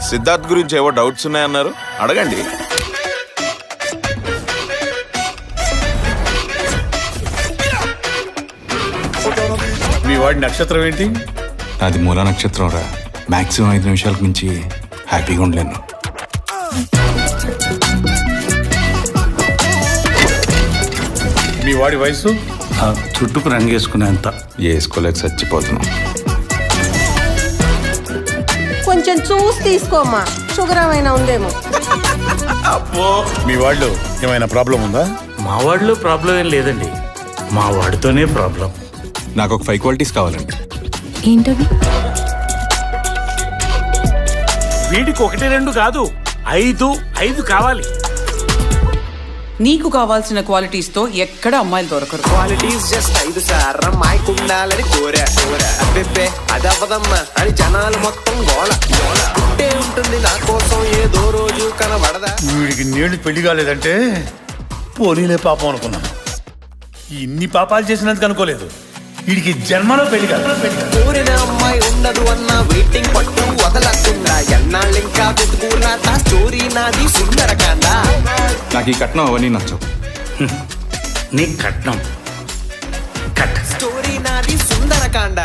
సిద్ధార్థ్ గురించి ఏవో డౌట్స్ ఉన్నాయన్నారు, అడగండి. మీ వాడి నక్షత్రం ఏంటి? అది మూల నక్షత్రం రా. మాక్సిమం 5 నిమిషాలకు మించి హ్యాపీగా ఉండలేను. మీ వాడి వయసు? చుట్టుకు రంగేసుకునేంత. వేసుకోలేక చచ్చిపోతున్నాం. కొంచెం చూసి తీసుకోమ్మా, షుగర్ ఏమైనా ఉందేమో. మీ వాళ్ళు ఏమైనా ప్రాబ్లం ఉందా? మా వాడిలో ప్రాబ్లం ఏం లేదండి, మా వాడితోనే ప్రాబ్లం. నాకు ఒక 5 క్వాలిటీస్ కావాలండి. ఏంటవి? వీడికి 1 2 కాదు, 5 కావాలి. నీకు కావాల్సిన క్వాలిటీస్ తో ఎక్కడ అమ్మాయిలు దొరకరు. క్వాలిటీస్ జస్ట్ 5 సార్ అమ్మాయికి ఉండాలని కోరా అబ్బెబ్బే అదవ్వదమ్మా అని జనాలు మొత్తం గోల ఉంటే ఉంటుంది నా కోసం ఏదో రోజు కనబడదా. వీడికి నేను పెళ్లి కాలేదంటే పోనీలే పాపం అనుకున్నాను. ఇన్ని పాపాలు చేసినందుకు అనుకోలేదు. వీడికి జన్మలో పెళ్లి కాదు. కోరిన అమ్మాయి ఉండదు అన్న వెయిటింగ్ పట్టు వదలకుండా ఎన్నాళ్ళు ఇంకా వెతుకున్నా తా స్టోరీ నాది సుందరకాండ. నాకు ఈ కట్నం అవన్నీ నచ్చవు. నీ కట్నం స్టోరీ నాది సుందరకాండ.